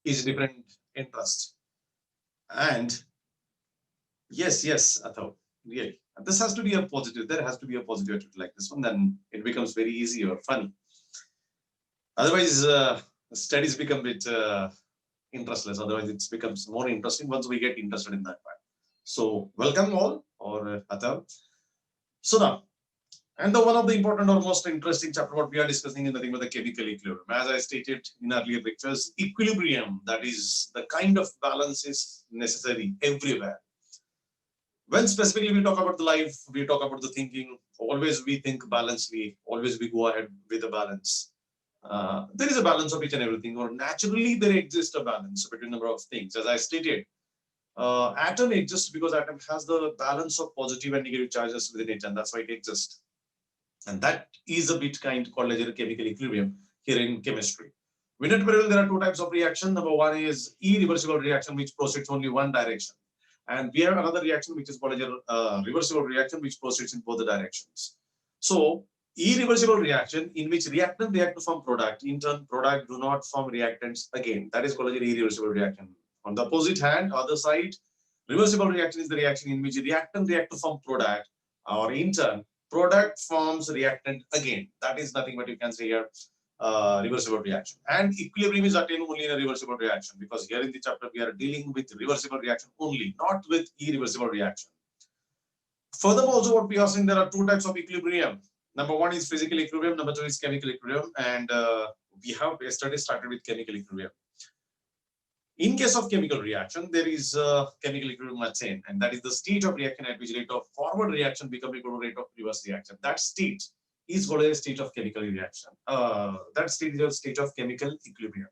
is different interest. And yes, Athav, really. This has to be a positive. There has to be a positive attitude like this one. Then it becomes very easy or funny. Otherwise, studies become a bit interestless. Otherwise, it becomes more interesting once we get interested in that part. So, welcome all, or Athav. So now, and the one of the important or most interesting chapter what we are discussing is nothing but the chemical equilibrium. As I stated in earlier lectures, equilibrium, that is the kind of balance is necessary everywhere. When specifically we talk about the life, we talk about the thinking, always we think balancedly, always we go ahead with the balance. There is a balance of each and everything, or naturally there exists a balance between a number of things. As I stated, atom exists because atom has the balance of positive and negative charges within it, and that's why it exists. And that is a bit kind called as a chemical equilibrium here in chemistry. We know very well there are two types of reaction. Number one is irreversible reaction, which proceeds only one direction. And we have another reaction which is called a reversible reaction, which proceeds in both the directions. So, irreversible reaction in which reactant react to form product, in turn product do not form reactants again. That is called an irreversible reaction. On the opposite hand, other side, reversible reaction is the reaction in which reactant react to form product, or in turn product forms reactant again. That is nothing but you can say here reversible reaction. And equilibrium is attained only in a reversible reaction, because here in the chapter we are dealing with reversible reaction only, not with irreversible reaction. Furthermore, also what we are saying, there are two types of equilibrium. Number one is physical equilibrium, number two is chemical equilibrium, and we have yesterday started with chemical equilibrium. In case of chemical reaction, there is chemical equilibrium attained, and that is the state of reaction at which rate of forward reaction becomes equal to rate of reverse reaction. That state is called a state of chemical reaction. That state is a state of chemical equilibrium.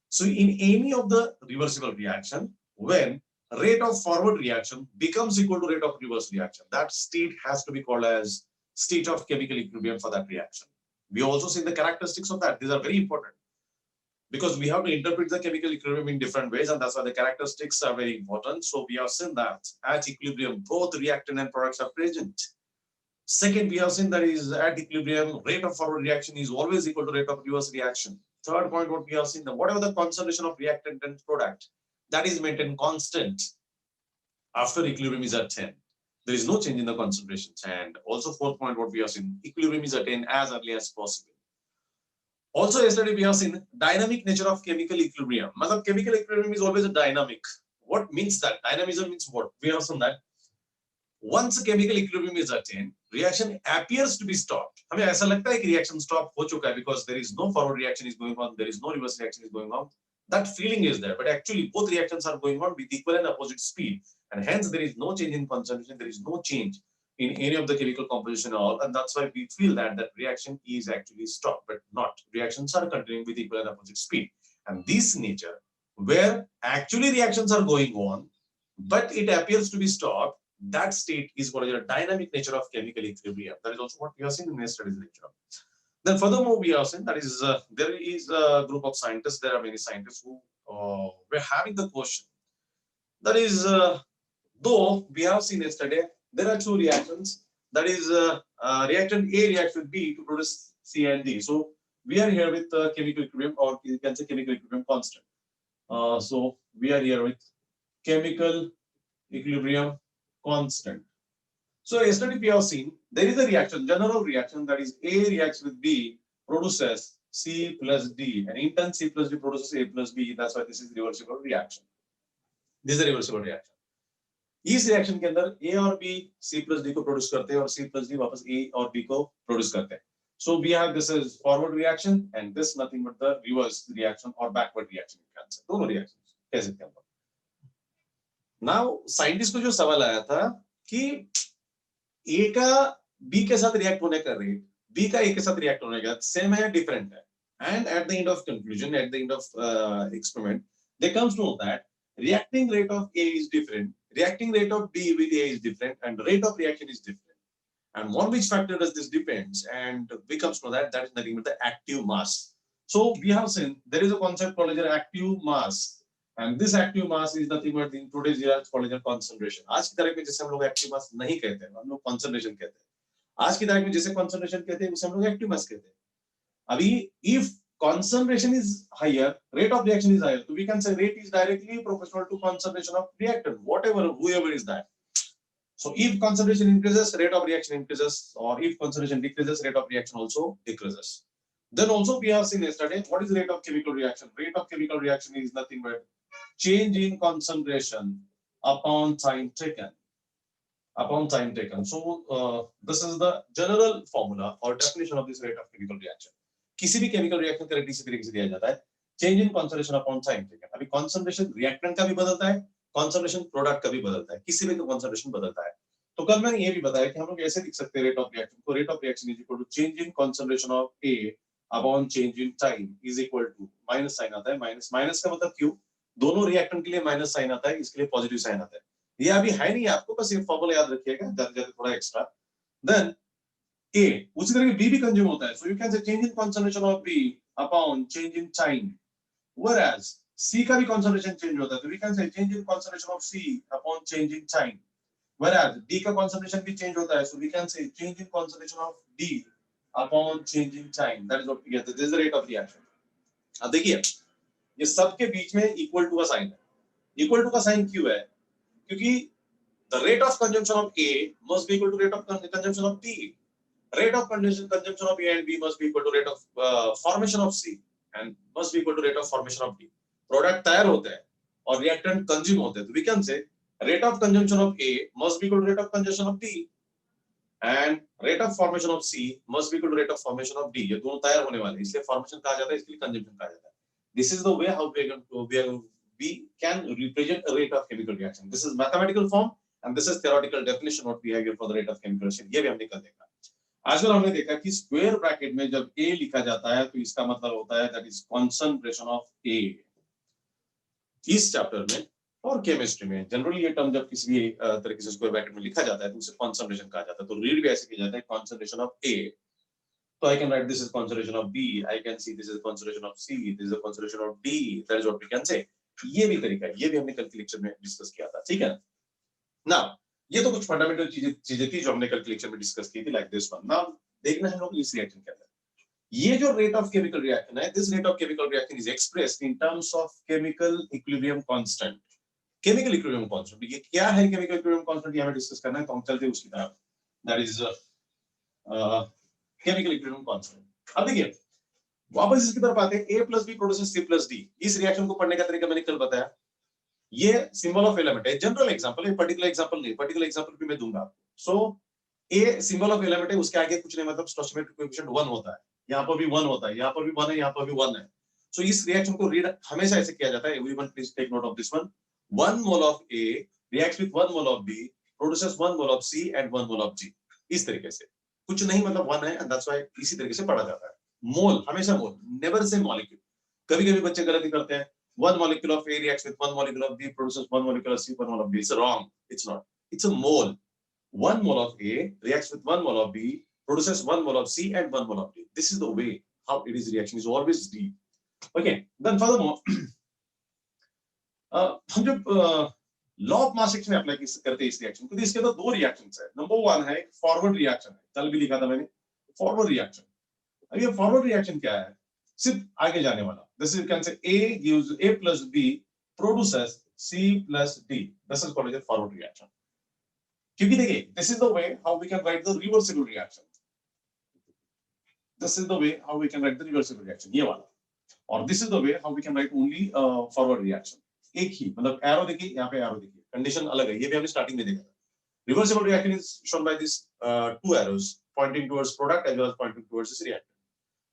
So in any of the reversible reaction, when rate of forward reaction becomes equal to rate of reverse reaction, that state has to be called as state of chemical equilibrium for that reaction. We also see the characteristics of that. These are very important, because we have to interpret the chemical equilibrium in different ways, and that's why the characteristics are very important. So we have seen that at equilibrium, both reactant and products are present. Second, we have seen that is at equilibrium, rate of forward reaction is always equal to rate of reverse reaction. Third point, what we have seen, that whatever the concentration of reactant and product, that is maintained constant after equilibrium is attained. There is no change in the concentrations. And also fourth point, what we have seen, equilibrium is attained as early as possible. Also, yesterday we have seen dynamic nature of chemical equilibrium. Chemical equilibrium is always a dynamic. What means that? Dynamism means what? We have seen that once a chemical equilibrium is attained, reaction appears to be stopped. I mean, ऐसा लगता है कि reaction stop हो चुका है, because there is no forward reaction is going on, there is no reverse reaction is going on. That feeling is there, but actually both reactions are going on with equal and opposite speed, and hence there is no change in concentration, there is no change in any of the chemical composition at all, and that's why we feel that that reaction is actually stopped, but not. Reactions are continuing with equal and opposite speed, and this nature, where actually reactions are going on, but it appears to be stopped, that state is called a dynamic nature of chemical equilibrium. That is also what we have seen in yesterday's lecture. Then furthermore, we have seen that is there is a group of scientists. There are many scientists who were having the question. That is, though we have seen yesterday, there are two reactions. That is, reactant A reacts with B to produce C and D. So we are here with chemical equilibrium, or you can say chemical equilibrium constant. So we are here with chemical equilibrium constant. So yesterday we have seen there is a reaction, general reaction, that is A reacts with B, produces C plus D, and in turn C plus D produces A plus B. That's why this is reversible reaction. This is a reversible reaction. इस reaction के अंदर A और B C plus D को produce करते हैं, और C plus D वापस A और B को produce करते हैं. So we have this is forward reaction, and this nothing but the reverse reaction or backward reaction. You can say दोनों reactions कह सकते हैं. Now scientist को जो सवाल आया था कि A का B के साथ react होने का rate, B का A के साथ react होने का same है, different है, and at the end of conclusion, at the end of experiment, they comes to know that reacting rate of A is different, reacting rate of B with A is different, and rate of reaction is different. And on which factor does this depends, and we comes to know that that is nothing but the active mass. So we have seen there is a concept called as active mass. And this active mass is nothing but in today's era called as concentration. आज की तारीख में जैसे हम लोग active mass नहीं कहते हैं, हम लोग concentration कहते हैं. आज की तारीख में जैसे concentration कहते हैं, उसे हम लोग active mass कहते हैं. अभी if concentration is higher, rate of reaction is higher. So we can say rate is directly proportional to concentration of reactant, whatever, whoever is that. So if concentration increases, rate of reaction increases, or if concentration decreases, rate of reaction also decreases. Then also we have seen yesterday, what is the rate of chemical reaction? Rate of chemical reaction is nothing but change in concentration upon time taken. Upon time taken. So this is the general formula or definition of this rate of chemical reaction. किसी भी chemical reaction का rate इसी तरीके से दिया जाता है, change in concentration upon time taken. अभी concentration reactant का भी बदलता है, concentration product का भी बदलता है, किसी भी का concentration बदलता है. तो कल मैंने ये भी बताया कि हम लोग ऐसे लिख सकते हैं rate of reaction को, rate of reaction is equal to change in concentration of A upon change in time is equal to minus sign आता है, minus का मतलब क्यों? दोनों reactant के लिए minus sign आता है, इसके लिए positive sign आता है. ये अभी है नहीं आपको, बस ये फॉर्मूला याद रखिएगा, जाते थोड़ा एक्स्ट्रा. देन ए उसी तरह बी भी कंज्यूम होता है, so you can say change in concentration of B upon change in time. Whereas C का भी कंसंट्रेशन चेंज होता है, तो we can say change in concentration of C upon change in time. Whereas D का concentration भी change होता है, so we can say change in concentration of D upon change in time. That is what we get, this is the rate of reaction. अब देखिए ये सब के बीच में इक्वल टू का साइन है. इक्वल टू का साइन क्यों है? क्योंकि the rate of consumption of A must be equal to rate of consumption of B. Rate of consumption of A and B must be equal to rate of formation of C and must be equal to rate of formation of D. Product तैयार होते हैं और reactant consume होते हैं, तो we can say rate of consumption of A must be equal to rate of consumption of B and rate of formation of C must be equal to rate of formation of D. ये दोनों तैयार होने वाले हैं, इसलिए formation कहा जाता है, इसके लिए consumption कहा जाता है. This is the way how we can represent a rate of chemical reaction. This is mathematical form and this is theoretical definition what we have here for the rate of chemical reaction. ये भी हमने कल देखा. आजकल हमने देखा कि square bracket में जब A लिखा जाता है तो इसका मतलब होता है that is concentration of A. इस चैप्टर में और केमिस्ट्री में जनरली ये टर्म जब किसी भी तरीके से स्क्वायर ब्रैकेट में लिखा जाता है तो उसे concentration कहा जाता है. तो रीड भी ऐसे किया जाता है concentration of A. So I can write this is concentration of B. I can see this is concentration of C. This is the concentration of D. That is what we can say. ये भी तरीका है, ये भी हमने कल के lecture में डिस्कस किया था, ठीक है ना. ये तो कुछ फंडामेंटल चीजें थी जो हमने कल के लेक्चर में डिस्कस की थी, लाइक दिस वन. नाउ देखना हम लोग इस रिएक्शन के अंदर ये जो रेट ऑफ केमिकल रिएक्शन है, this rate of chemical reaction is expressed in terms of chemical equilibrium constant. Chemical equilibrium constant ये क्या है? केमिकल इक्विलिब्रियम कांस्टेंट ये हमें डिस्कस करना है, तो हम चलते हैं उसकी तरफ. That is chemical equilibrium constant. अब देखिए वापस इसकी तरफ आते हैं. A plus B produces C plus D. इस रिएक्शन को पढ़ने का तरीका मैंने कल बताया. ये सिंबल ऑफ एलिमेंट है, जनरल एग्जांपल है, पर्टिकुलर एग्जांपल नहीं. पर्टिकुलर एग्जांपल भी मैं दूंगा. सो A सिंबल ऑफ एलिमेंट है, उसके आगे कुछ नहीं, मतलब स्टोइचियोमेट्रिक कोएफिशिएंट 1 होता है. यहाँ पर भी 1 होता है, यहाँ पर भी 1 है, यहाँ पर भी 1 है. सो इस रिएक्शन को रीड हमेशा ऐसे किया जाता है. Everyone please take note of this one. 1 mole of A reacts with 1 mole of B produces 1 mole of C and 1 mole of G. इस तरीके से कुछ नहीं, मतलब 1 है, एंड दैट्स व्हाई इसी तरीके से पढ़ा जाता है. मोल हमेशा मोल, नेवर से मॉलिक्यूल. कभी-कभी बच्चे गलती करते हैं. 1 molecule of A reacts with 1 molecule of B produces 1 molecule of C, 1 mole of B. It's wrong. It's not. It's a mole. 1 mole of A reacts with 1 mole of B produces 1 mole of C and 1 mole of D. This is the way how it is reaction is always D. Okay. Then furthermore, हम जब law of mass action apply करते हैं इस reaction को, तो इसके अंदर दो रिएक्शंस है. नंबर 1 है फॉरवर्ड रिएक्शन है, कल भी लिखा था मैंने, फॉरवर्ड रिएक्शन. अब ये फॉरवर्ड रिएक्शन क्या है? सिर्फ आगे जाने वाला. This you can say A gives A plus B produces C plus D. This is called a forward reaction. क्योंकि देखिए, this is the way how we can write the reversible reaction. This is the way how we can write the reversible reaction. ये वाला. और this is the way how we can write only forward reaction. एक ही, मतलब arrow देखिए, यहाँ पे arrow देखिए, condition अलग है. ये भी हमने स्टार्टिंग में देखा था. Reversible reaction is shown by these 2 arrows pointing towards product as well as pointing towards this reactant.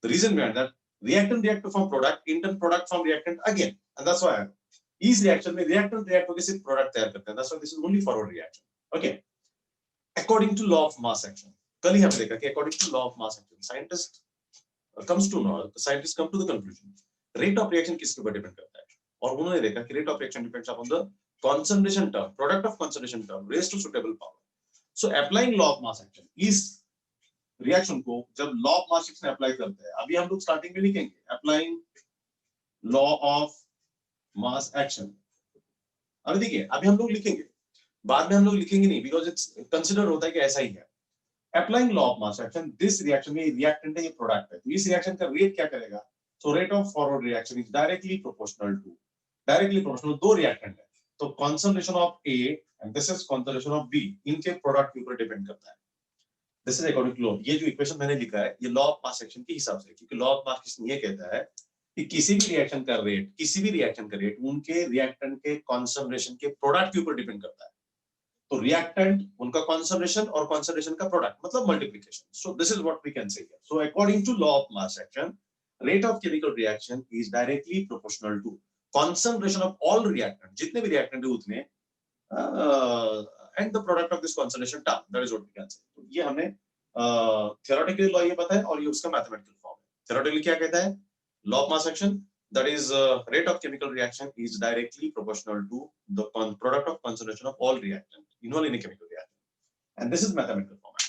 The reason behind that, reactant react to form product, intern product from reactant again, and that's why इस reaction में reactant react होकर सिर्फ product तैयार करते हैं. That's why this is only forward reaction. Okay. According to law of mass action, कल ही हमने देखा कि according to law of mass action, scientist scientists come to the conclusion rate of reaction किसके ऊपर डिपेंड करता है, और उन्होंने देखा कि rate of reaction depends upon the concentration term, product of concentration term raised to suitable power. So applying law of mass action, इस reaction को जब law of mass action apply करते हैं, अभी हम लोग स्टार्टिंग में लिखेंगे applying law of mass action. अभी देखिए, अभी हम लोग लिखेंगे, बाद में हम लोग लिखेंगे नहीं, बिकॉज इट्स कंसीडर होता है कि ऐसा ही है. Applying law of mass action, this reaction में रिएक्टेंट है, ये प्रोडक्ट है, तो इस रिएक्शन का रेट क्या करेगा? So rate of forward reaction is directly proportional दो रिएक्टेंट है, तो concentration of A and this is concentration of B, इनके प्रोडक्ट के ऊपर डिपेंड करता है. This is according to law. ये जो इक्वेशन मैंने लिखा है ये लॉ ऑफ मास एक्शन के हिसाब से, क्योंकि लॉ ऑफ मास एक्शन ये कहता है कि किसी भी रिएक्शन का रेट उनके रिएक्टेंट के कॉन्संट्रेशन के प्रोडक्ट के ऊपर डिपेंड करता है. तो रिएक्टेंट उनका कॉन्संट्रेशन और कॉन्संट्रेशन का प्रोडक्ट मतलब multiplication. So this is what we can say here. So according to law of mass action, rate of chemical reaction is directly proportional to concentration of all reactant, जितने भी reactant है उतने and the product of this concentration term. That is what we can say. तो ये हमने theoretically law ये पता है और ये उसका mathematical form है. Theoretically क्या कहता है? Law of mass action, that is rate of chemical reaction is directly proportional to the product of concentration of all reactant involved in a chemical reaction. And this is mathematical format.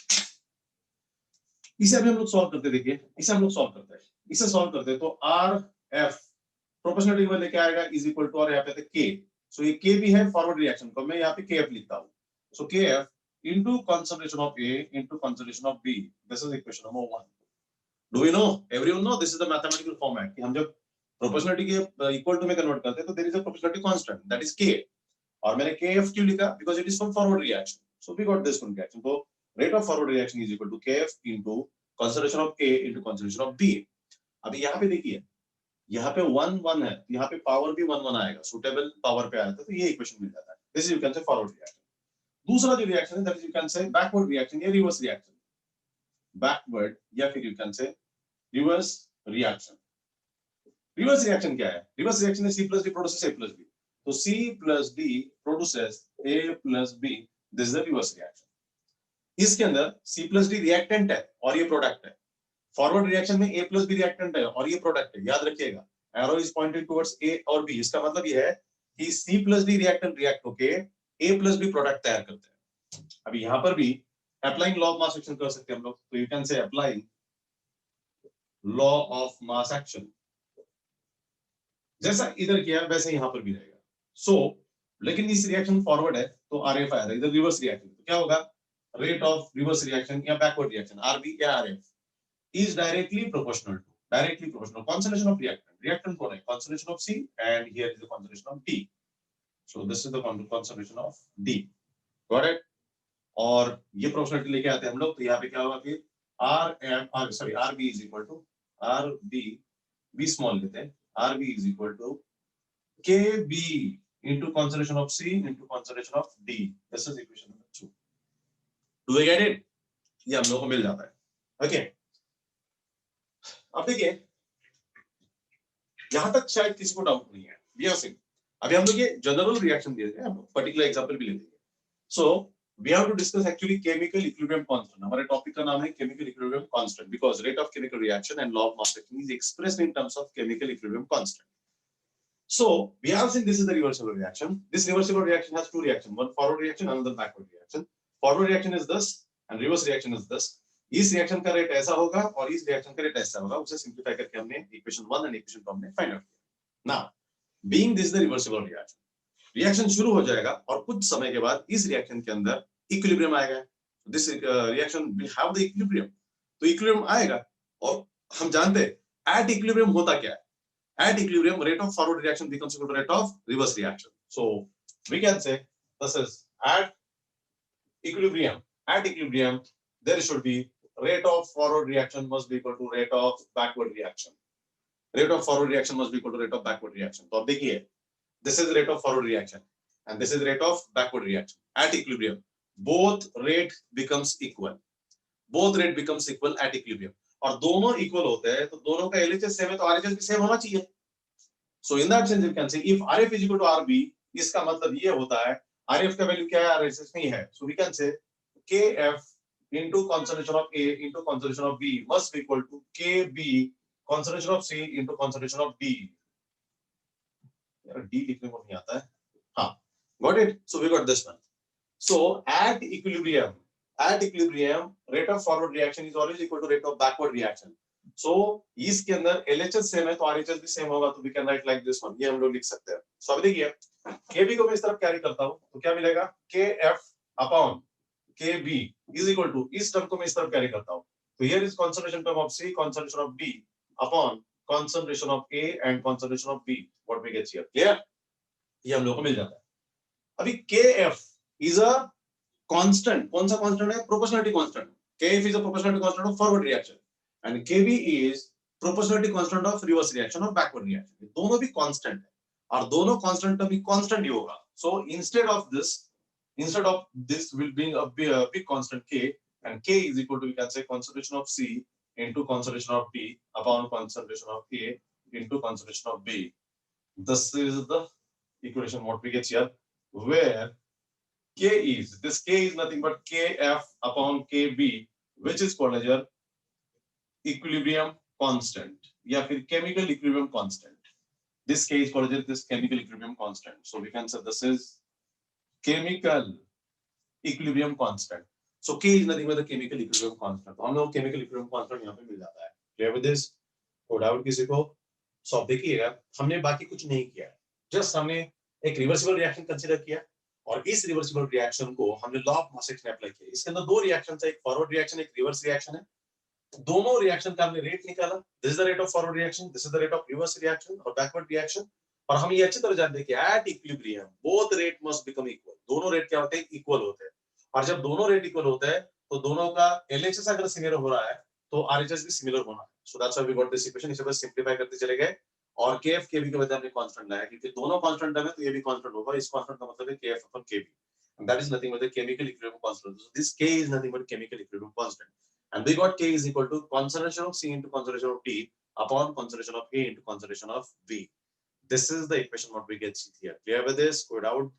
इसे अभी हम लोग solve करते देखिए. इसे हम लोग solve करते हैं. इसे सॉल्व करते तो RF प्रोपोर्शनलिटी में लेके आएगा इज इक्वल टू, और यहाँ पे K. सो ये K भी है फॉरवर्ड रिएक्शन को, मैं यहाँ पे KF लिखता हूँ. सो KF into concentration of A into concentration of B. This is equation number 1. Do we know? Everyone know this is the mathematical format. कि हम जब proportionality के equal to में convert करते हैं तो there is a proportionality constant, that is K. और मैंने KF क्यों लिखा? Because it is from forward reaction. So we got this one reaction. So rate of forward reaction is equal to KF into concentration of A into concentration of B. अभी यहाँ पे देखिए, यहाँ पे 1 1 है, यहाँ पे पावर भी 1 1 आएगा, सुटेबल पावर पे आया था, तो ये इक्वेशन मिल जाता है. दिस इज यू कैन से फॉरवर्ड रिएक्शन. दूसरा जो रिएक्शन है दैट इज यू कैन से बैकवर्ड रिएक्शन या रिवर्स रिएक्शन. बैकवर्ड या फिर यू कैन से रिवर्स रिएक्शन. रिवर्स रिएक्शन क्या है? रिवर्स रिएक्शन है C plus D produces A plus B. तो C plus D produces A plus B. This is the reverse reaction. इसके अंदर C plus D रिएक्टेंट है और ये प्रोडक्ट है. फॉरवर्ड रिएक्शन में A plus B रिएक्टेंट है और ये प्रोडक्ट है. याद रखिएगा, arrow is pointed towards A और B. इसका मतलब ये है कि C plus D reactant react होके A plus B प्रोडक्ट तैयार करते हैं. अभी यहाँ पर भी applying law of mass action कर सकते हैं हम लोग. तो यू कैन से applying law of mass action. जैसा इधर किया वैसे यहाँ पर भी रहेगा. सो लेकिन इस रिएक्शन फॉरवर्ड है तो RF आएगा, इधर रिवर्स रिएक्शन तो क्या होगा? रेट ऑफ रिवर्स रिएक्शन या बैकवर्ड रिएक्शन RB या RF is directly proportional concentration of reactant कौन है? concentration of C and here is the concentration of D. So this is the concentration of D. Got it? और ये proportionality लेके आते हैं हम लोग, तो यहाँ पे क्या होगा कि RB is equal to RB, B small लेते हैं, RB is equal to KB into concentration of C into concentration of D. This is equation number 2. Do we get it? ये हम लोग को मिल जाता है. Okay. अब देखिए यहां तक शायद किसी को डाउट नहीं है. अभी हम लोग ये जनरल रिएक्शन दिए थे, हम लोग पर्टिकुलर एग्जांपल भी ले लेंगे. So we have to discuss actually chemical equilibrium constant. हमारे टॉपिक का नाम है chemical equilibrium constant because rate of chemical reaction and law of mass action is expressed in terms of chemical equilibrium constant. So we have seen this is the reversible reaction. This reversible reaction has two reaction, one forward reaction another backward reaction. Forward reaction is this and reverse reaction is this. इस reaction का rate ऐसा होगा और इस reaction का rate ऐसा होगा. उसे सिंपलीफाई करके हमने इक्वेशन 1 एंड इक्वेशन 2 हमने फाइंड आउट किया. Now being this the reversible reaction, reaction शुरू हो जाएगा और कुछ समय के बाद इस रिएक्शन के अंदर इक्विलिब्रियम आएगा. This reaction will have the equilibrium. तो इक्विलिब्रियम आएगा और हम जानते हैं एट इक्विलिब्रियम होता क्या है. At equilibrium rate of forward reaction becomes equal to rate of reverse reaction. So we can say this is at equilibrium. At equilibrium there should be rate of forward reaction must be equal to rate of backward reaction. Rate of forward reaction must be equal to rate of backward reaction. तो अब देखिए, this is rate of forward reaction and this is rate of backward reaction. At equilibrium, both rate becomes equal. Both rate becomes equal at equilibrium. और दोनों equal होते हैं तो दोनों का LHS same है तो RHS भी same होना चाहिए. So in that sense you can say if RF is equal to RB, इसका मतलब ये होता है RF का वैल्यू क्या है, RHS नहीं है. So we can say KF into concentration of A into concentration of B must be equal to KB concentration of C into concentration of D. यार D लिखने को नहीं आता है. हाँ, got it? So we got this one. So at equilibrium, rate of forward reaction is always equal to rate of backward reaction. So इसके अंदर LHS same है तो RHS भी सेम होगा, तो we can write like this one. ये हम लोग लिख सकते हैं. So अभी देखिए KB को मैं इस तरफ कैरी करता हूँ तो क्या मिलेगा? KF upon KB is equal to इस टर्म को मैं इस तरफ कैरी करता हूँ तो here is concentration term of C, concentration of D upon concentration of A and concentration of B. What we get here, clear? ये हम लोग को मिल जाता है. अभी KF is a constant. कौन सा constant है? Proportionality constant. KF is a proportionality constant of forward reaction, and KB is proportionality constant of reverse reaction or backward reaction. ये दोनों भी constant है, और दोनों constant का भी constant ही होगा. So instead of this, we'll bring a big constant K, and K is equal to, we can say, concentration of C into concentration of D upon concentration of A into concentration of B. This is the equation what we get here, where K is nothing but Kf upon Kb, which is called as your equilibrium constant, या फिर chemical equilibrium constant. This K is called as this chemical equilibrium constant. So we can say this is chemical equilibrium constant. So K is nothing but the chemical equilibrium constant. तो हम लोग chemical equilibrium constant यहाँ पे मिल जाता है. Clear with this? कोई doubt किसी को? सो देखिएगा, हमने बाकी कुछ नहीं किया, जस्ट हमने एक रिवर्सिबल रिएक्शन कंसीडर किया, और इस रिवर्सिबल रिएक्शन को हमने लॉ ऑफ मास में अप्लाई किया. इसके अंदर दो रिएक्शन है, एक फॉरवर्ड रिएक्शन, एक रिवर्स रिएक्शन है. दोनों रिएक्शन का हमने रेट निकाला. This is the rate of forward reaction, this is the rate of reverse reaction और बैकवर्ड रिएक्शन. और हम ये अच्छी तरह जानते हैं कि at equilibrium both rate must become equal. दोनों रेट क्या होते हैं? इक्वल होते हैं. और जब दोनों रेट इक्वल होते हैं तो दोनों का एलएचएस अगर सिमिलर हो रहा है तो आरएचएस भी सिमिलर होना है. So that's why we got this equation. इसे बस सिंपलीफाई करते चले गए, और केएफ केबी के बजाय हमने कांस्टेंट लाया, क्योंकि दोनों कांस्टेंट है तो ये भी कांस्टेंट होगा. इस कांस्टेंट का मतलब है KF upon KB, and that is nothing but the chemical equilibrium constant. So this K is nothing but chemical equilibrium constant, and we got K is equal to concentration of C into concentration of D upon concentration of A into concentration of B. This is the equation what we get here. Clear with this? Go out.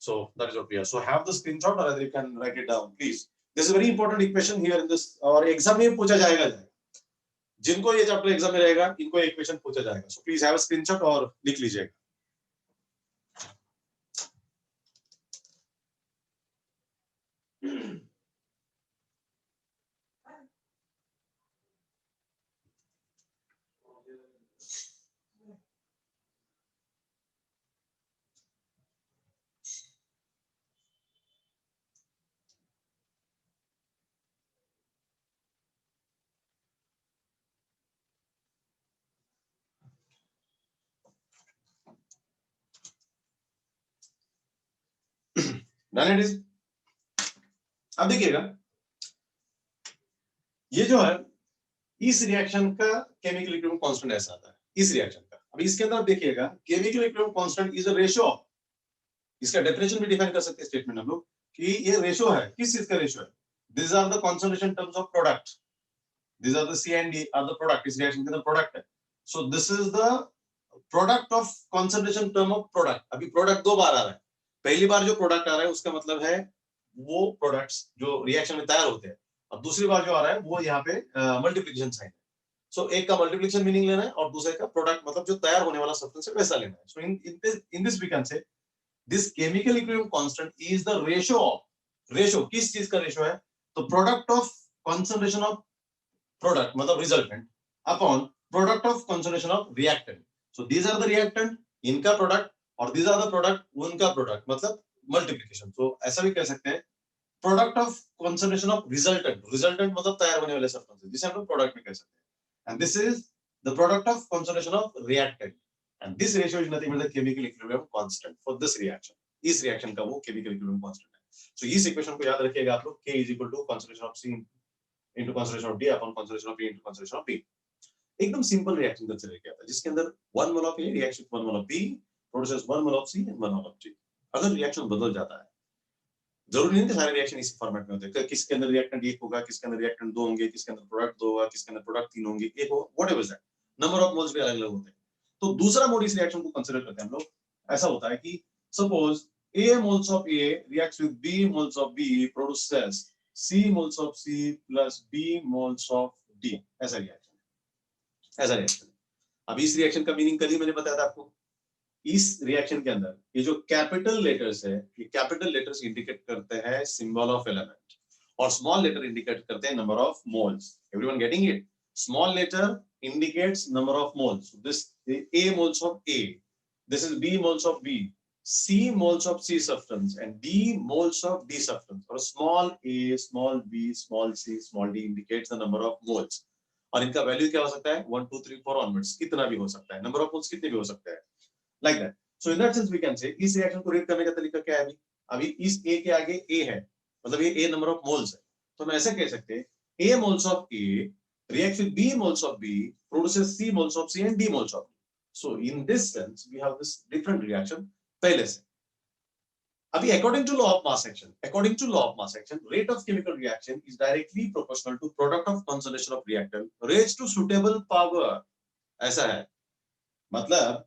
So that is what we are. So have the screenshot, or either you can write it down, please. This is a very important equation here in this, और exam में पूछा जाएगा. जिनको ये chapter exam में रहेगा इनको equation पूछा जाएगा. So please have a screenshot और लिख लीजिएगा. Done it is. अब देखिएगा, ये जो है इस रिएक्शन का केमिकल इक्विलिब्रियम कांस्टेंट ऐसा आता है इस रिएक्शन का. अब इसके अंदर देखिएगा, chemical equilibrium constant is a ratio. इसका डेफिनेशन भी डिफाइन कर सकते हैं स्टेटमेंट हम लोग कि ये रेशियो है. किस चीज का रेशियो है? This are the concentration terms of product. This are the C and D are the product. इस रिएक्शन के अंदर प्रोडक्ट है. So this is the product of concentration term of product. अभी प्रोडक्ट दो बार आ रहा है. पहली बार जो प्रोडक्ट आ रहा है उसका मतलब है वो प्रोडक्ट्स जो रिएक्शन में तैयार होते हैं, और दूसरी बार जो आ रहा है वो यहाँ पे मल्टीप्लिकेशन साइन है. सो एक का मल्टीप्लिकेशन मीनिंग लेना है और दूसरे का प्रोडक्ट मतलब जो तैयार होने वाला सब्सटेंस है वैसा लेना है. So in this we can say this chemical equilibrium constant is the ratio of, ratio किस चीज का रेशियो है? तो product of concentration of product मतलब resultant upon product of concentration of reactant. So these are the reactant, इनका product, और these are the product, उनका product, मतलब मल्टीप्लिकेशन. तो ऐसा भी कह सकते हैं product of concentration of resultant. Resultant मतलब तैयार होने वाले सब्सटेंस, जिसे हम लोग प्रोडक्ट भी कह सकते हैं. And this is the product of concentration of reactant, and this ratio is nothing but the chemical equilibrium constant for this reaction. इस रिएक्शन का वो केमिकल इक्विलिब्रियम कांस्टेंट है. सो इस इक्वेशन को याद रखिएगा आप लोग. K is equal to concentration of C into concentration of D upon concentration of A into concentration of B. एकदम सिंपल रिएक्शन कंसीडर किया था जिसके अंदर 1 mole of A reaction 1 mole of B produces 1 mole of C and 1 mole of D. अगर reaction बदल जाता है, जरूरी नहीं कि सारे रिएक्शन इसी फॉर्मेट में होते हैं. किसके अंदर रिएक्टेंट 1 होगा, किसके अंदर रिएक्टेंट 2 होंगे, किसके अंदर प्रोडक्ट 2 होगा, किसके अंदर प्रोडक्ट 3 होंगे, 1 होगा, whatever that. Number of moles भी अलग-अलग होते हैं. तो दूसरा मोड इस रिएक्शन को कंसीडर करते हैं हम लोग. ऐसा होता है कि suppose A moles of A reacts with B moles of B produces C moles of C plus B moles of D. ऐसा रिएक्शन, ऐसा रिएक्शन. अब इस रिएक्शन का मीनिंग कल ही मैंने बताया था आपको. इस रिएक्शन के अंदर ये जो कैपिटल लेटर्स है, ये कैपिटल लेटर्स इंडिकेट करते हैं सिंबल ऑफ एलिमेंट, और स्मॉल लेटर इंडिकेट करते हैं number of moles. Everyone getting it? Small letter indicates number of moles. This A moles of A, this is B moles of B, C moles of C substance, and D moles of D substance. Or small a, small b, small c, small d indicates the number of moles. और इनका value क्या हो सकता है 1 2 3 4 onwards, कितना भी हो सकता है, नंबर ऑफ मोल्स कितने भी हो सकते हैं, like that. So in that sense we can say इस रिएक्शन को रेट करने का तरीका क्या है. अभी अभी इस ए के आगे ए है, मतलब ये ए नंबर ऑफ मोल्स है, तो हम ऐसे कह सकते हैं A moles of A reacts with B moles of B, produces C moles of C and D moles of D. So in this sense, we have this different reaction पहले से. अभी according to law of mass action, rate of chemical reaction is directly proportional to product of concentration of reactant raised to suitable power. ऐसा है, मतलब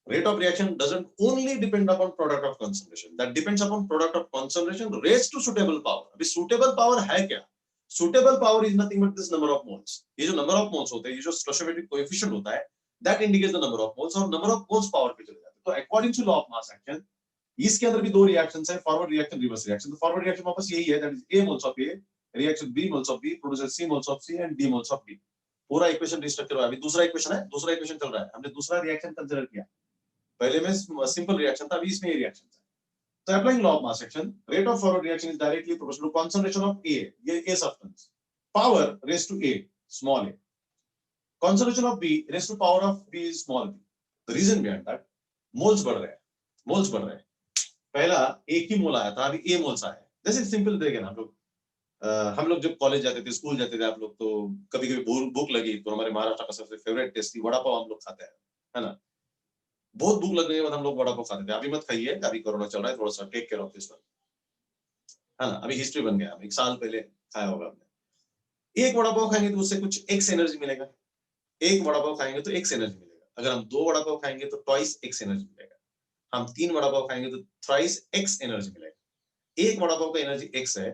rate of reaction doesn't only depend upon product of concentration, that depends upon product of concentration raised to suitable power. अभी suitable power है क्या? Suitable power is nothing but this number of moles. ये जो number of moles होते हैं, ये जो stoichiometric coefficient होता है, that indicates the number of moles, और number of moles power पे चले जाते हैं. तो according to law of mass action, इसके अंदर भी दो reactions हैं, forward reaction, reverse reaction. तो forward reaction वापस यही है, that is A moles of A reacts with B moles of B, produces C moles of C and D moles of D. पूरा इक्वेशन रिस्ट्रक्चर हुआ. अभी दूसरा equation है, दूसरा इक्वेशन चल रहा है. हमने दूसरा रिएक्शन कंसीडर किया. पहले में सिंपल रिएक्शन था, अभी इसमें ये रिएक्शन है. So applying law of mass action, rate of forward reaction is directly proportional to concentration of A, ये A substance, power raised to A, small a. Concentration of B raised to power of B is small b. The reason behind that, moles बढ़ रहे हैं, moles बढ़ रहे हैं. पहला एक ही मोल आया था, अभी A मोल्स आए. जैसे सिंपल देखें ना हम लोग जब कॉलेज जाते थे, स्कूल जाते थे, आप लोग तो कभी कभी भूख लगी तो हमारे महाराष्ट्र का सबसे फेवरेट टेस्ट थी वड़ा पाव, हम लोग खाते हैं, है ना. बहुत भूख लगने के बाद हम लोग वड़ा पाव खाते थे. अभी मत खाइए, अभी कोरोना चल रहा है, थोड़ा सा take care of this one, है ना. अभी हिस्ट्री बन गया, एक साल पहले खाया होगा आपने. एक वड़ा पाव खाएंगे तो उससे कुछ एक्स एनर्जी मिलेगा. एक वड़ा पाव खाएंगे तो एक्स एनर्जी मिलेगा. अगर हम दो वड़ा पाव खाएंगे तो ट्वाइस एक्स एनर्जी मिलेगा. हम तीन वड़ा पाव खाएंगे तो थ्राइस एक्स एनर्जी मिलेगा. एक वड़ा पाव का एनर्जी एक्स है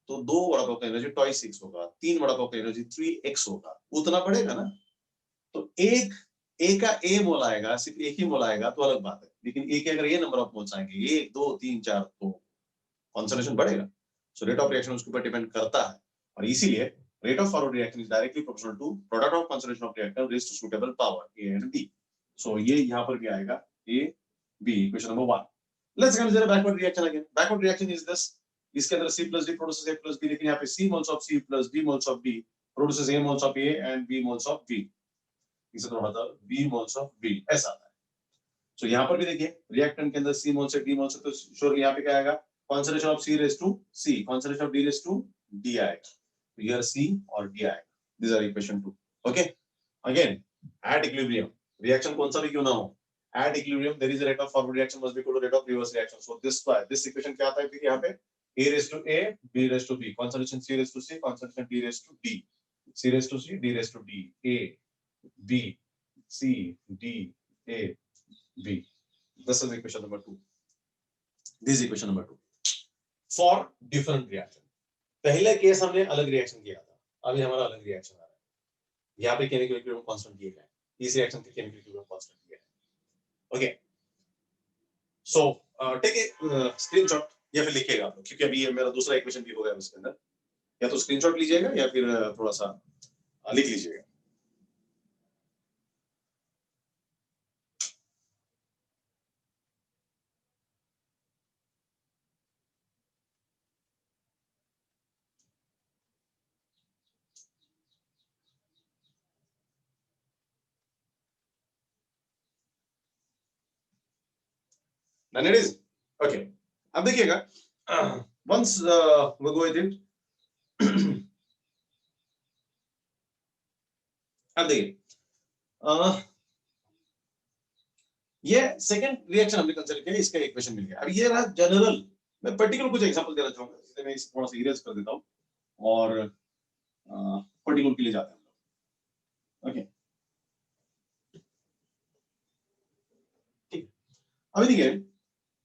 तो दो वड़ा पाव का एनर्जी ट्वाइस एक्स होगा, तीन वड़ा पाव का एनर्जी 3x होगा, उतना पड़ेगा ना. तो एक ए का ए मोल आएगा, सिर्फ एक ही मोल आएगा तो अलग बात है, लेकिन ए के अगर ये नंबर ऑफ मोल्स आएंगे 1 2 3 4 तो कॉन्सेंट्रेशन बढ़ेगा. सो रेट ऑफ रिएक्शन उसके ऊपर डिपेंड करता है, और इसीलिए rate of forward reaction is directly proportional to product of concentration of reactor raised to suitable power A and B. So ये यहां पर भी आएगा A B, equation number 1. Let's consider backward reaction again. Backward reaction is this. इसके अंदर C plus D produces A plus B, लेकिन यहाँ पे C moles of C plus D moles of D produces A moles of A and B moles of B. इसे थोड़ा सा B moles of B ऐसा आता है. So यहाँ पर भी देखिए रिएक्टेंट के अंदर C मोल से D मोल से, तो श्योरली यहाँ पे क्या आएगा, concentration of C raised to C, concentration of D raised to D आएगा. तो here C और D आएगा. These are equation 2. Okay. Again, at equilibrium, reaction कौन सा भी क्यों ना हो, at equilibrium there is a rate of forward reaction must be equal to rate of reverse reaction. So this equation क्या आता है फिर यहाँ पे, A raised to A, B raised to B, concentration C raised to C, concentration D raised to D, C raised to C, D raised to D, A, B, C, D, A, B. This is equation number 2. This is equation number 2. For different reaction. पहले case हमने अलग reaction किया था, अभी हमारा अलग reaction आ रहा है. यहाँ पे केमिकल इक्विलिब्रियम कांस्टेंट दिए गए, इस रिएक्शन के केमिकल इक्विलिब्रियम कांस्टेंट दिए गए. Okay. So take a screenshot या फिर लिखिएगा आप लोग, क्योंकि अभी ये मेरा दूसरा इक्वेशन भी हो गया उसके अंदर. या तो स्क्रीनशॉट लीजिएगा या फिर थोड़ा सा लिख लीजिएगा. Then it is okay. अब देखिएगा, once we go with it. अब देखिए, ये सेकंड रिएक्शन हमने कंसीडर किया, इसका इक्वेशन मिल गया. अब ये रहा जनरल. मैं पर्टिकुलर कुछ एग्जांपल देना चाहूंगा, इसलिए मैं इसे थोड़ा सा इरेज कर देता हूं और पर्टिकुलर के लिए जाते हैं हम लोग. ओके. ठीक. अभी देखिए,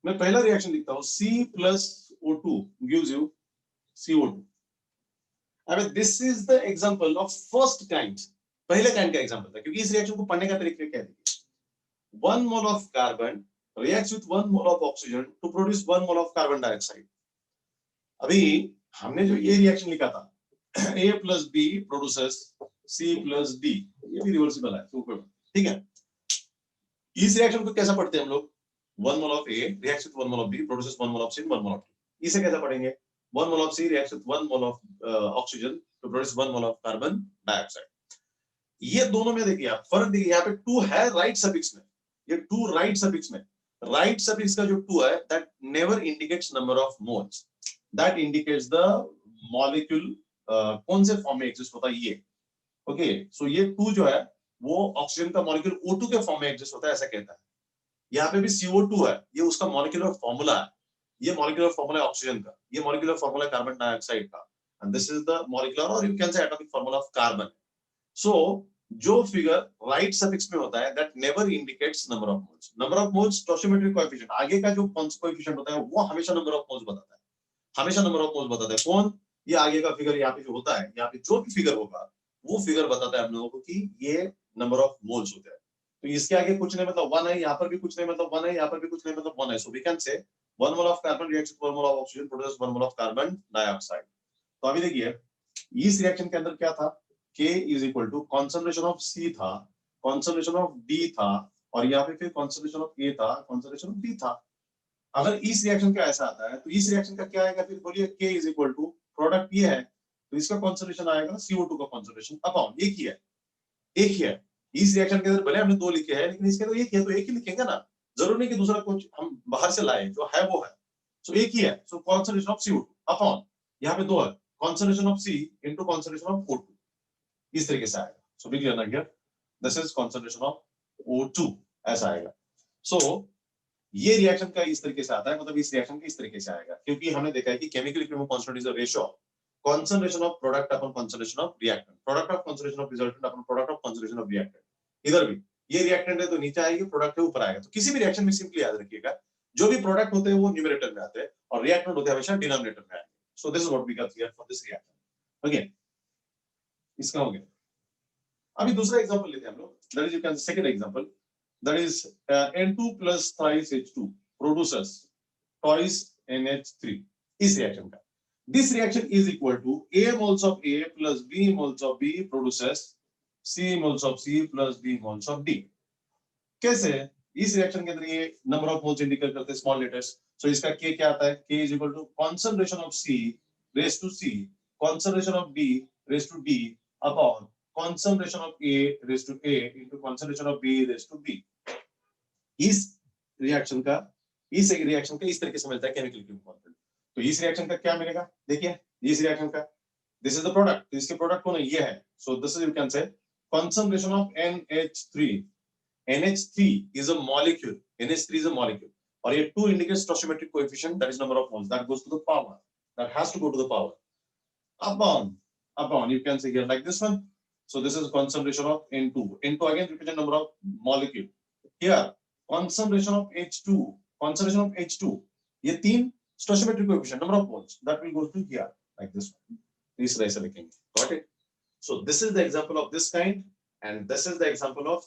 मैं पहला रिएक्शन लिखता हूं, C plus O2 gives you CO2. अब this is the example of first kind, पहले काइंड का एग्जांपल था, क्योंकि इस रिएक्शन को पढ़ने का तरीका क्या है. 1 mole of carbon reacts with 1 mole of oxygen to produce 1 mole of carbon dioxide. अभी हमने जो ये रिएक्शन लिखा था, A plus B produces C plus D, ये भी रिवर्सिबल है, ठीक है. इस रिएक्शन को कैसा पढ़ते हैं हम लोग, 1 mole of A reacts with 1 mole of B produces 1 mole of C and 1 mole of D. इसे कैसा पढ़ेंगे, 1 mole of C reacts with 1 mole of oxygen to produce 1 mole of carbon dioxide. ये दोनों में देखिए आप फर्क देखिए, यहाँ पे टू है राइट सफिक्स में, ये टू राइट सफिक्स में, राइट सफिक्स का जो टू है that never indicates number of moles, that indicates the molecule कौन से फॉर्म में एग्जिस्ट होता है ये। ओके सो ये टू जो है वो ऑक्सीजन का मॉलिक्यूल O2 के फॉर्म में एग्जिस्ट होता है ऐसा कहता है। यहाँ पे भी CO2 है, ये उसका मॉलिक्यूलर फॉर्मूला है, ये मॉलिक्यूलर फॉर्मूला है ऑक्सीजन का, ये मॉलिक्यूलर फॉर्मूला है कार्बन डाइऑक्साइड का, and this is the molecular or you can say atomic formula of carbon. So जो फिगर राइट सफिक्स में होता है that never indicates number of moles, number of moles stoichiometric coefficient, आगे का जो coefficient होता है वो हमेशा नंबर ऑफ मोल्स बताता है, हमेशा नंबर ऑफ मोल्स बताता है। कौन? ये आगे का फिगर यहाँ पे जो होता है, यहाँ पे जो भी फिगर होगा वो फिगर बताता है हम लोगों को कि ये नंबर ऑफ मोल्स होते हैं। तो इसके आगे कुछ नहीं मतलब 1 है, यहाँ पर भी कुछ नहीं मतलब 1 है, यहाँ पर भी कुछ नहीं मतलब 1 है। So we can say 1 mole of carbon reacts with 1 mole of oxygen produce 1 mole of carbon dioxide. तो अभी देखिए इस रिएक्शन के अंदर क्या था, K is equal to concentration of C था, कॉन्सेंट्रेशन ऑफ D था, और यहाँ पे फिर कॉन्सेंट्रेशन ऑफ A था, कॉन्सेंट्रेशन ऑफ D था। अगर इस रिएक्शन का ऐसा आता है तो इस रिएक्शन का क्या आएगा, फिर बोलिए K is equal to product ये है तो इसका कॉन्सेंट्रेशन आएगा CO2 का कॉन्सेंट्रेशन अपॉन एक ही है, एक ही है। इस रिएक्शन के अंदर भले हमने दो लिखे हैं लेकिन इसके अंदर एक ही है तो एक ही लिखेंगे ना, जरूरी नहीं कि दूसरा कुछ हम बाहर से लाए, जो है वो है। सो एक ही है, सो कॉन्सेंट्रेशन ऑफ CO2 अपॉन यहाँ पे दो है, concentration of C into concentration of O2, इस तरीके से आएगा। सो बी क्लियर ना here, this is concentration of O2 ऐसा आएगा। सो ये रिएक्शन का इस तरीके से आता है, मतलब इस रिएक्शन का इस तरीके से आएगा, क्योंकि हमने देखा है कि chemical equilibrium constant is a ratio of concentration of product upon concentration of reactant, product of concentration of resultant upon product of concentration of reactant। इधर भी ये रिएक्टेंट है तो नीचे आएगी, प्रोडक्ट है ऊपर आएगा। तो किसी भी रिएक्शन में सिंपली याद रखिएगा जो भी प्रोडक्ट होते हैं वो न्यूमरेटर में आते हैं और रिएक्टेंट होते हैं हमेशा डिनोमिनेटर में आएंगे। So this is what we got here for this reaction. Okay इसका हो गया। अभी दूसरा एग्जांपल लेते हैं हम लोग, that is you can second example, that is N2 plus thrice H2 produces twice NH3 इस रिएक्शन का। This reaction is equal to A moles of A plus B moles of B produces C moles of C plus D moles of D। कैसे? इस reaction के अंदर ये number of moles indicate करते हैं small letters. सो इसका K क्या आता है? K is equal to concentration of C raised to C, concentration of D raised to D upon concentration of A raised to A into concentration of B raised to B। इस reaction का इस तरीके से मिलता है chemical equilibrium constant. तो इस reaction का क्या मिलेगा, देखिए इस रिएक्शन का दिस इज द प्रोडक्ट, तो इसके प्रोडक्ट कौन है, ये है। So this is you can से concentration of NH3, NH3 is a molecule, NH3 is a molecule, और ये 2 indicates stoichiometric coefficient, that is number of moles, that goes to the power, that has to go to the power upon you can say here like this one। So this is concentration of N2, N2 again represent number of molecule, here concentration of H2 ये 3 stoichiometric coefficient number of moles that will go to here like this one, इस तरह से लिखेंगे। got it? So this is the example of this kind and this is the example of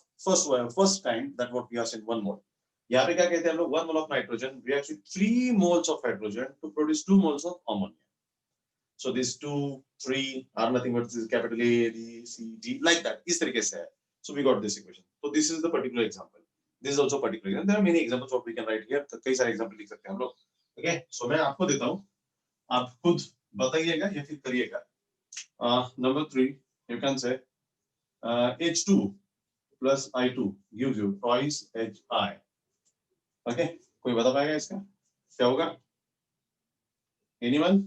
first kind that what we have seen 1 mole। यहाँ पे क्या कहते हैं हम लोग, 1 mole of nitrogen reacts with 3 moles of hydrogen to produce 2 moles of ammonia। So these 2 3 are nothing but this capital A B C D like that, इस तरीके से है। So we got this equation। So this is the particular example, this is also particular example, there are many examples what we can write here, तो कई सारे example लिख सकते हैं हम लोग। ओके सो मैं आपको देता हूं, आप खुद बताइएगा या फिर करिएगा। नंबर 3 यू कैन से H2 plus I2 gives you twice HI। Okay कोई बता पाएगा इसका क्या होगा? Anyone?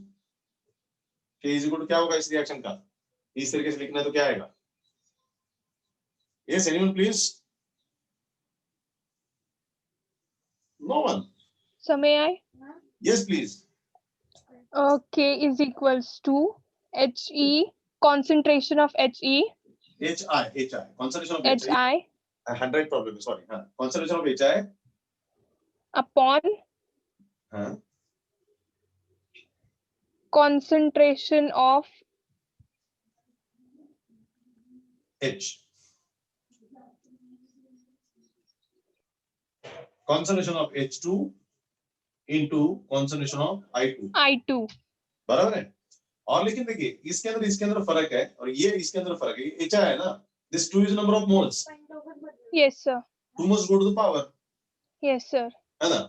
K is equal to क्या होगा इस रिएक्शन का, इस तरीके से लिखना है तो क्या आएगा? Yes anyone please? No one? So may I? Yes please। K is equals to He, concentration of He, HI concentration of HI, Hi handwrite problem sorry, concentration of HI upon concentration of H, concentration of H2 into concentration of I2 I2। बराबर है। और लेकिन देखिए इसके अंदर फर्क है और ये इसके अंदर फर्क है, HI है ना, this 2 is number of moles, Yes sir, 2 must go to the power, yes sir। है ना?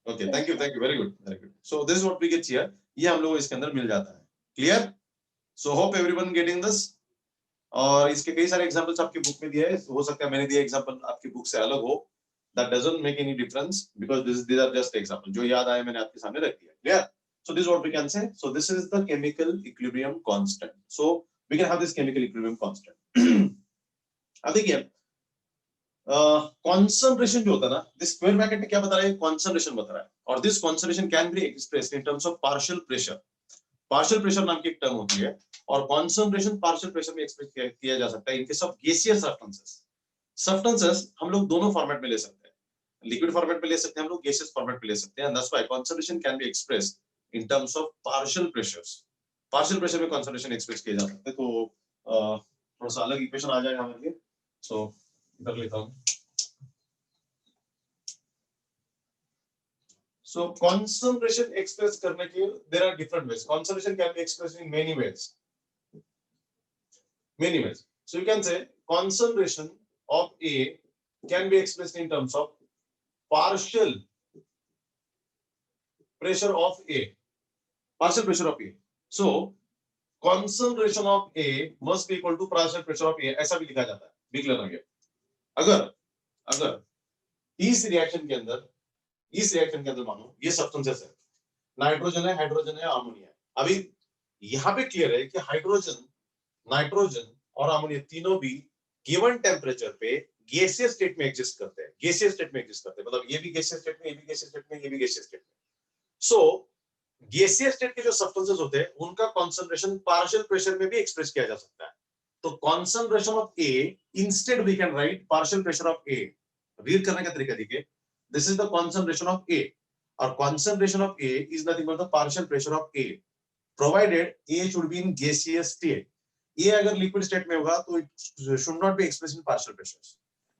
Okay thank you very good। So this is what we get here, ये हम लोग इसके अंदर मिल जाता है। Clear? So hope everyone getting this। और इसके कई सारे एग्जांपल्स आपकी बुक में दिए हैं, हो सकता है मैंने दिया एग्जांपल आपकी बुक से अलग हो, that doesn't make any difference because these are just example, जो याद आया मैंने आपके सामने रख दिया, clear? So this is what we can say. So this is the chemical equilibrium constant. So we can have this chemical equilibrium constant. अब देखिए concentration जो होता है ना, this square bracket में क्या बता रहा है, concentration बता रहा है, और this concentration can be expressed in terms of partial pressure. Partial pressure नाम की एक टर्म होती है, और concentration partial pressure में एक्सप्रेस किया जा सकता है in case of gaseous substances. Substances हम लोग दोनों फॉर्मेट में ले सकते हैं, लिक्विड फॉर्मेट में ले सकते हैं हम लोग, गैसियस फॉर्मेट में ले सकते हैं, and that's why concentration can be expressed in terms of partial pressures. Partial pressure में concentration एक्सप्रेस किया जा सकता है, तो थोड़ा सा अलग इक्वेशन आ जाएगा हमारे लिए, सो कर लेता हूं. So concentration express करने के there are different ways. Concentration can be expressed in many ways. Many ways. So you can say concentration of A can be expressed in terms of partial pressure of A. Partial pressure of A. So concentration of A must be equal to partial pressure of A. ऐसा भी लिखा जाता है. भी clear हो गया? अगर इस रिएक्शन के अंदर मानो ये सब्सटेंसेस है, नाइट्रोजन है, हाइड्रोजन है, अमोनिया. अभी यहाँ पे क्लियर है कि हाइड्रोजन, नाइट्रोजन और अमोनिया तीनों भी गिवन टेम्परेचर पे गैसियस स्टेट में एग्जिस्ट करते हैं. गैसियस स्टेट में एग्जिस्ट करते हैं मतलब ये भी गैसियस स्टेट में, ये भी गैसियस स्टेट में, ये भी गैसियस स्टेट में. सो गैसियस स्टेट के जो सब्सटेंसेस होते हैं उनका कंसंट्रेशन पार्शियल प्रेशर में भी एक्सप्रेस किया जा सकता है. तो concentration of A, instead we can write partial pressure of A. Read करने का तरीका देखिए, this is the concentration of A, और concentration of A is nothing but the partial pressure of A, provided A should be in gaseous state. A अगर liquid state में होगा तो it should not be expressed in partial pressures.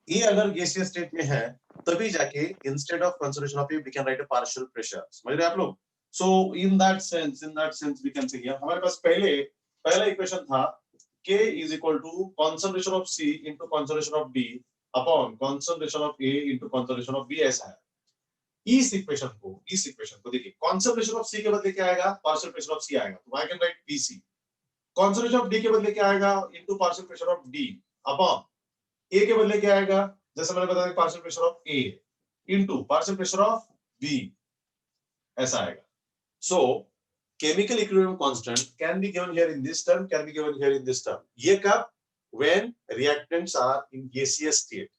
A अगर gaseous state में है तभी जाके instead of concentration of A we can write a partial pressure. समझ रहे हैं आप लोग? So in that sense we can say हमारे पास पहला इक्वेशन था K is equal to concentration of C into concentration of D upon concentration of A into concentration of B. ऐसा है. इस इक्वेशन को देखिए, concentration of C के बदले क्या आएगा, partial pressure of C आएगा, तो I can write PC. concentration of D के बदले क्या आएगा, into partial pressure of D upon A के बदले क्या आएगा, जैसे मैंने बताया partial pressure of A into partial pressure of B, ऐसा आएगा. So chemical equilibrium constant can be given here in this term, can be given here in this term. ये कब? When reactants are in gaseous state.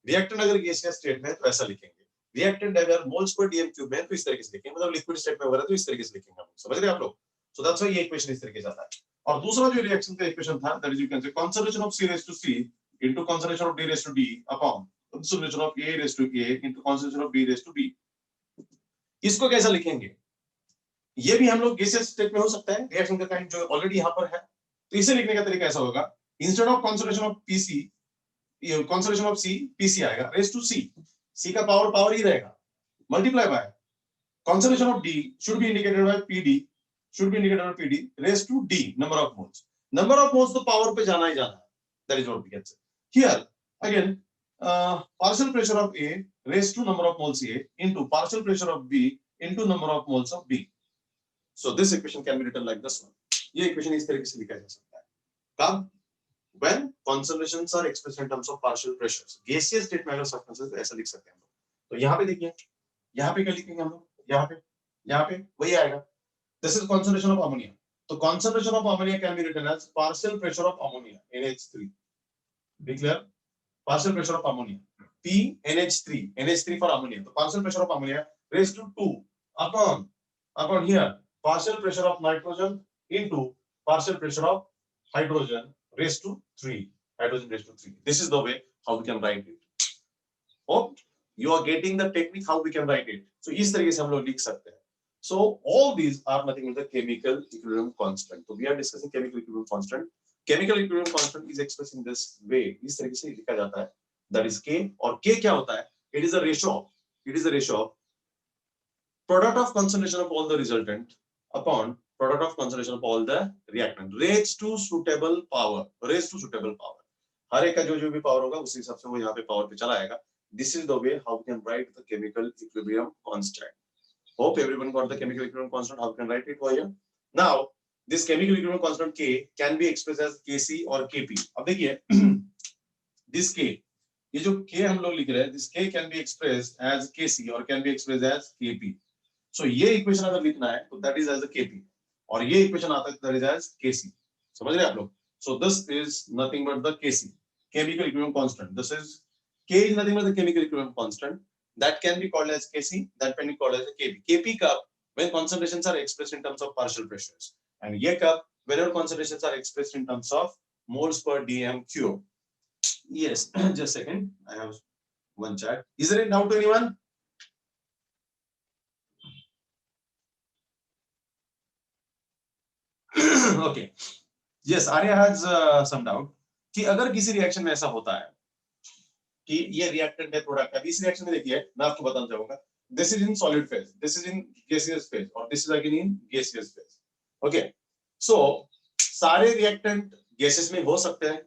Reactant अगर gaseous state में है तो ऐसा लिखेंगे. Reactant अगर moles per dm cube में है तो इस तरीके से लिखेंगे, मतलब liquid state में हो रहा है तो इस तरीके से लिखेंगे हम. समझ रहे हैं आप लोग? So that's why ये equation इस तरीके से आता है. और दूसरा जो reaction का equation था, that is you can say concentration of C raised to C into concentration of D raised to D upon concentration of A raised to A into concentration of B raised to B. इसको कैसा लिखेंगे? ये भी हम लोग gaseous state में हो सकता है, रिएक्शन का काइंड जो ऑलरेडी यहाँ पर है, तो इसे लिखने का तरीका ऐसा होगा, instead of concentration of PC, concentration of C, PC आएगा रेज टू सी, सी का पावर ही रहेगा, multiply by concentration of D should be indicated by PD raise to D, number of moles तो पावर पे जाना ही जाना है, that is what we can say here. Again partial pressure of A raised to number of moles A into partial pressure of B into number of moles of B. So this equation can be written like this one. ये equation इस तरीके से लिखा जा सकता है. कब? When concentrations are expressed in terms of partial pressures. Gaseous state में अगर substances ऐसा लिख सकते हैं हम लोग. तो यहाँ पे देखिए, यहाँ पे क्या लिखेंगे हम लोग? यहाँ पे वही आएगा. This is concentration of ammonia. तो concentration of ammonia can be written as partial pressure of ammonia NH3. Be clear? Partial pressure of ammonia P NH3 for ammonia. तो partial pressure of ammonia raised to 2 upon here partial pressure of nitrogen into partial pressure of hydrogen raised to 3. This is the way how we can write it. Hope you are getting the technique how we can write it. So इस तरीके से हम लोग लिख सकते हैं. So all these are nothing but the chemical equilibrium constant. So we are discussing chemical equilibrium constant. Chemical equilibrium constant is expressed in this way. इस तरीके से लिखा जाता है. That is K. और K क्या होता है? It is a ratio of product of concentration of all the resultant upon product of concentration of all the reactant raised to suitable power. हर एक का जो भी पावर होगा उसी हिसाब से वो यहाँ पे पावर पे चला आएगा. This is the way how we can write the chemical equilibrium constant. Hope everyone got the chemical equilibrium constant. How we can write it over here? Now this chemical equilibrium constant K can be expressed as Kc और Kp. अब देखिए this K, ये जो K हम लोग लिख रहे हैं, this K can be expressed as Kc और can be expressed as Kp. So ये इक्वेशन अगर लिखना है तो that is as a Kp और ये इक्वेशन आता है that is as Kc. समझ रहे हैं आप लोग? So this is nothing but the Kc, chemical equilibrium constant. This is K is nothing but the chemical equilibrium constant that can be called as Kc, that can be called as a Kp. Kp cup when concentrations are expressed in terms of partial pressures, and ये cup whenever concentrations are expressed in terms of moles per dm cube. Yes, just a second. I have one chat. Is there any doubt to anyone? Okay. Yes, Arya has some doubt कि अगर किसी reaction में ऐसा होता है कि ये reactant है प्रोडक्ट है, इस रिएक्शन में देखिए मैं आपको बताना चाहूंगा, this is in solid phase, this is in gaseous phase और this is again in gaseous phase. Okay, so सारे रिएक्टेंट गैसेस में हो सकते हैं,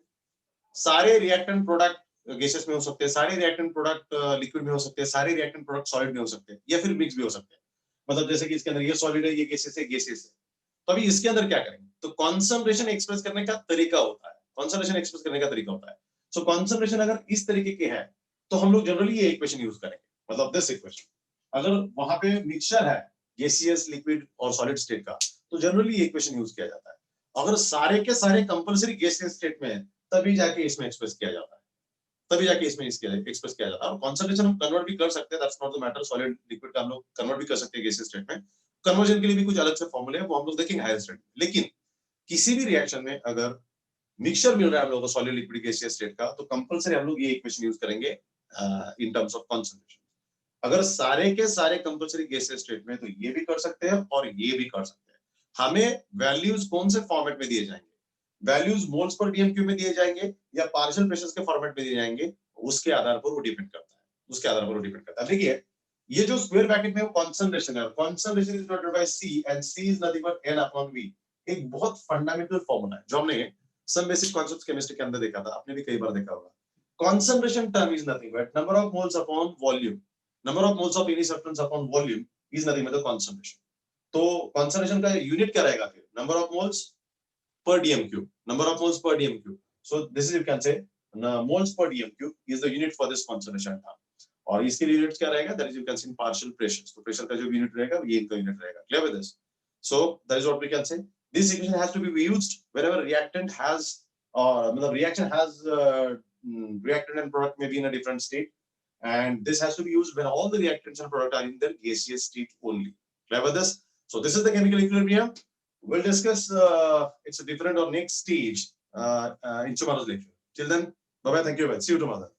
सारे रिएक्टेंट प्रोडक्ट गैसेस में हो सकते हैं, सारे रिएक्टेंट प्रोडक्ट लिक्विड में हो सकते हैं, सारे रिएक्टेंट प्रोडक्ट सॉलिड में हो सकते हैं या फिर मिक्स भी हो सकते हैं. मतलब जैसे कि इसके अंदर ये सॉलिड है, ये गैसेस है, गैसेस है. तो अभी इसके अंदर क्या करेंगे, तो कॉन्संट्रेशन एक्सप्रेस करने का तरीका होता है, कॉन्संट्रेशन एक्सप्रेस करने का तरीका होता है. सो कॉन्संट्रेशन अगर इस तरीके के है तो हम लोग जनरली ये इक्वेशन यूज करेंगे, मतलब दिस इक्वेशन. अगर वहां पे मिक्सचर है गैसियस, लिक्विड और सॉलिड स्टेट का तो जनरली ये इक्वेशन यूज किया जाता है. अगर सारे के सारे कंपलसरी गैसियस स्टेट में है तभी जाके इसमें एक्सप्रेस किया जाता है, तभी जाके इसमें एक्सप्रेस किया जाता है. और कॉन्संट्रेशन हम कन्वर्ट भी कर सकते हैं, that's not the matter. Solid liquid का हम लोग कन्वर्ट भी कर सकते हैं गैसियस स्टेट में. कन्वर्जन के लिए भी कुछ अलग से फॉर्मूले हैं, वो हम लोग देखेंगे हायर स्टडी. लेकिन किसी भी रिएक्शन में अगर मिक्सचर मिल रहा है हम लोगों को सॉलिड, लिक्विड, गैसियस स्टेट का, तो कंपलसरी हम लोग ये इक्वेशन यूज करेंगे इन टर्म्स ऑफ कॉन्संट्रेशन. अगर सारे के सारे कंपलसरी गैसियस स्टेट में तो ये भी कर सकते हैं और ये भी कर सकते हैं. हमें वैल्यूज कौन से फॉर्मेट में दिए जाएंगे, values moles per DM cube में दिए जाएंगे या पार्शियल प्रेशर्स के फॉर्मेट में दिए जाएंगे, उसके आधार पर वो डिपेंड करता है, उसके आधार पर वो डिपेंड करता है. देखिए ये जो स्क्वायर ब्रैकेट में वो कॉन्संट्रेशन है, concentration is divided by C and C is nothing but N upon V. एक बहुत फंडामेंटल फॉर्मूला है जो हमने सम बेसिक कांसेप्ट्स केमिस्ट्री के अंदर देखा था, आपने भी कई बार देखा होगा. Concentration term is nothing but number of moles upon volume, number of moles of any substance upon volume is nothing but the concentration. तो कॉन्संट्रेशन का यूनिट क्या रहेगा फिर, number of moles per dm cube, number of moles per dm cube. So this is, you can say, moles per dm cube is the unit for this concentration term. और इसके लिए units क्या रहेगा, that is you can see partial pressures. तो pressure का जो unit रहेगा ये इनका यूनिट रहेगा. Clear with this? So that is what we can say. This equation has to be used whenever reactant has मतलब reaction has reactant and product may be in a different state, and this has to be used when all the reactants and product are in their gaseous state only. Clear with this? So this is the chemical equilibrium. We'll discuss it's a different or next stage in tomorrow's lecture. Till then, bye bye. Thank you. See you tomorrow.